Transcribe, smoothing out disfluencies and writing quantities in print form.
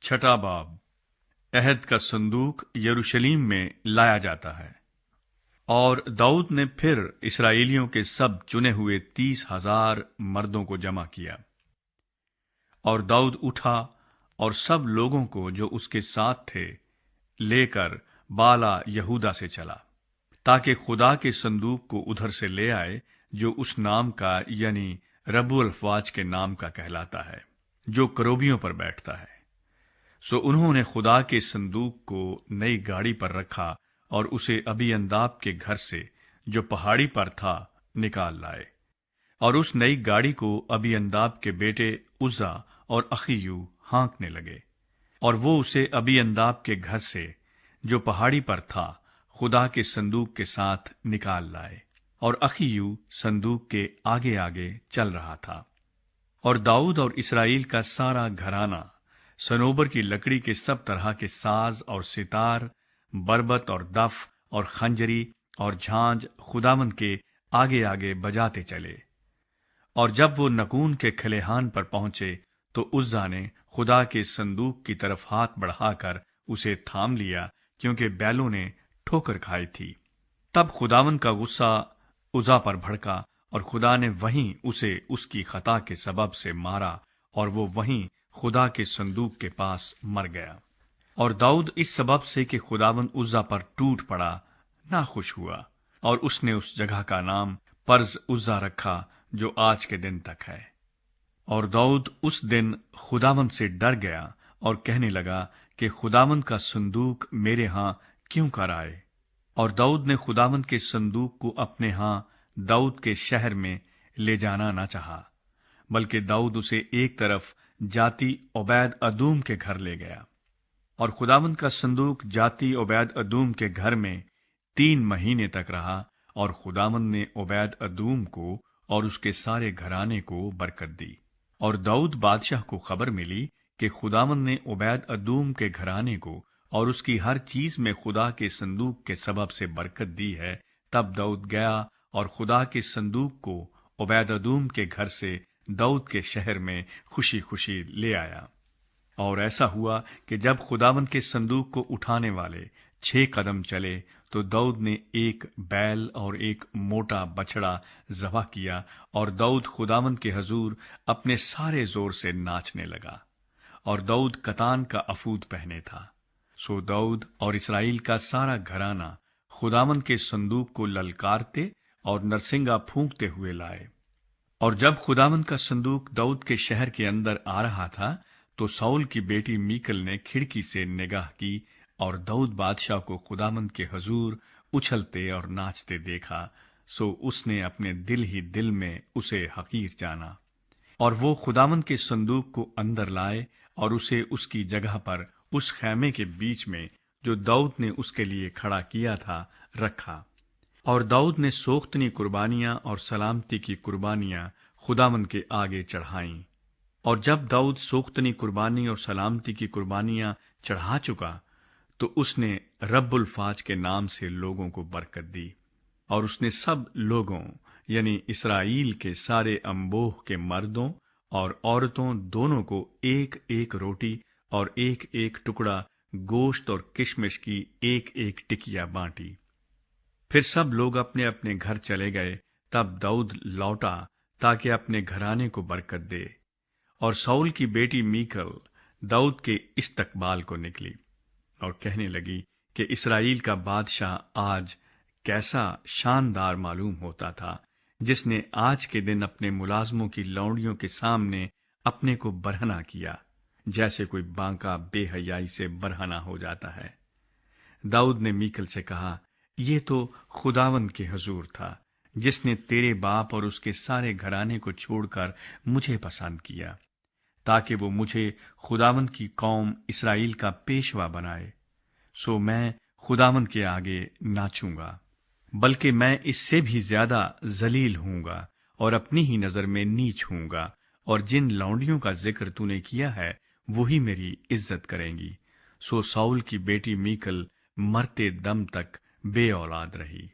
छठा बाब। अहद का संदूक यरूशलेम में लाया जाता है। और दाऊद ने फिर इसराइलियों के सब चुने हुए 30,000 मर्दों को जमा किया। और दाऊद उठा और सब लोगों को जो उसके साथ थे लेकर बाला यहूदा से चला, ताकि खुदा के संदूक को उधर से ले आए, जो उस नाम का यानी रब्बुल अफ़वाज के नाम का कहलाता है, जो करोबियों पर बैठता है। सो उन्होंने खुदा के संदूक को नई गाड़ी पर रखा और उसे अबीअन्दाब के घर से, जो पहाड़ी पर था, निकाल लाए। और उस नई गाड़ी को अबीअन्दाब के बेटे उज्जा और अखीयू हाँकने लगे। और वो उसे अबीअन्दाब के घर से, जो पहाड़ी पर था, खुदा के संदूक के साथ निकाल लाए। और अखीयू संदूक के आगे आगे चल रहा था। और दाऊद और इसराइल का सारा घराना सनोबर की लकड़ी के सब तरह के साज और सितार, बरबत और दफ और खंजरी और झांझ खुदावंद के आगे आगे बजाते चले। और जब वो नकून के खलिहान पर पहुंचे, तो उज्जा ने खुदा के संदूक की तरफ हाथ बढ़ाकर उसे थाम लिया, क्योंकि बैलों ने ठोकर खाई थी। तब खुदावंद का गुस्सा उज्जा पर भड़का, और खुदा ने वहीं उसे उसकी खता के सबब से मारा, और वो वहीं खुदा के संदूक के पास मर गया। और दाऊद इस सबब से कि खुदावंद उज्जा पर टूट पड़ा, नाखुश हुआ, और उसने उस जगह का नाम पर्ज उज्जा रखा, जो आज के दिन तक है। और दाऊद उस दिन खुदावंद से डर गया और कहने लगा कि खुदावंद का संदूक मेरे यहाँ क्यों कर आए। और दाऊद ने खुदावंद के संदूक को अपने यहाँ दाऊद के शहर में ले जाना न चाहा, बल्कि दाऊद उसे एक तरफ जाति ओबैद अदूम के घर ले गया। और खुदावंद का संदूक जाति ओबैद अदूम के घर में 3 महीने तक रहा। और खुदावंद ने ओबैद अदूम को और उसके सारे घराने को बरकत दी। और दाऊद बादशाह को खबर मिली कि खुदावंद ने ओबैद अदूम के घराने को और उसकी हर चीज में खुदा के संदूक के सबब से बरकत दी है। तब दाऊद गया और खुदा के संदूक को ओबैद अदूम के घर से दाऊद के शहर में खुशी खुशी ले आया। और ऐसा हुआ कि जब खुदावंद के संदूक को उठाने वाले 6 कदम चले, तो दाऊद ने एक बैल और एक मोटा बछड़ा ज़बह किया। और दाऊद खुदावंद के हजूर अपने सारे जोर से नाचने लगा। और दाऊद कतान का अफूद पहने था। सो दाऊद और इसराइल का सारा घराना खुदावंद के संदूक को ललकारते और नरसिंगा फूंकते हुए लाए। और जब खुदावंद का संदूक दाऊद के शहर के अंदर आ रहा था, तो साउल की बेटी मीकल ने खिड़की से निगाह की और दाऊद बादशाह को खुदावंद के हजूर उछलते और नाचते देखा। सो उसने अपने दिल ही दिल में उसे हकीर जाना। और वो खुदावंद के संदूक को अंदर लाए और उसे उसकी जगह पर उस खैमे के बीच में, जो दाऊद ने उसके लिए खड़ा किया था, रखा। और दाऊद ने सोख्तनी कुर्बानियां और सलामती की कुर्बानियां खुदावंद के आगे चढ़ाईं। और जब दाऊद सोख्तनी कुर्बानी और सलामती की कुर्बानियां चढ़ा चुका, तो उसने रब्बुल फाज के नाम से लोगों को बरकत दी। और उसने सब लोगों यानी इसराइल के सारे अंबोह के मर्दों और औरतों दोनों को एक एक रोटी और एक एक टुकड़ा गोश्त और किशमिश की एक एक टिकिया बांटी। फिर सब लोग अपने अपने घर चले गए। तब दाऊद लौटा ताकि अपने घराने को बरकत दे। और साउल की बेटी मीकल दाऊद के इस्तकबाल को निकली और कहने लगी कि इसराइल का बादशाह आज कैसा शानदार मालूम होता था, जिसने आज के दिन अपने मुलाजमों की लौंडियों के सामने अपने को बरहना किया, जैसे कोई बांका बेहयाई से बरहना हो जाता है। दाऊद ने मीकल से कहा, ये तो खुदावंद के हजूर था, जिसने तेरे बाप और उसके सारे घराने को छोड़कर मुझे पसंद किया, ताकि वो मुझे खुदावंद की कौम इसराइल का पेशवा बनाए। सो मैं खुदावंद के आगे नाचूंगा, बल्कि मैं इससे भी ज्यादा जलील हूंगा और अपनी ही नजर में नीच हूंगा। और जिन लौंडियों का जिक्र तूने किया है, वही मेरी इज्जत करेंगी। सो साउल की बेटी मीकल मरते दम तक बे औलाद रही।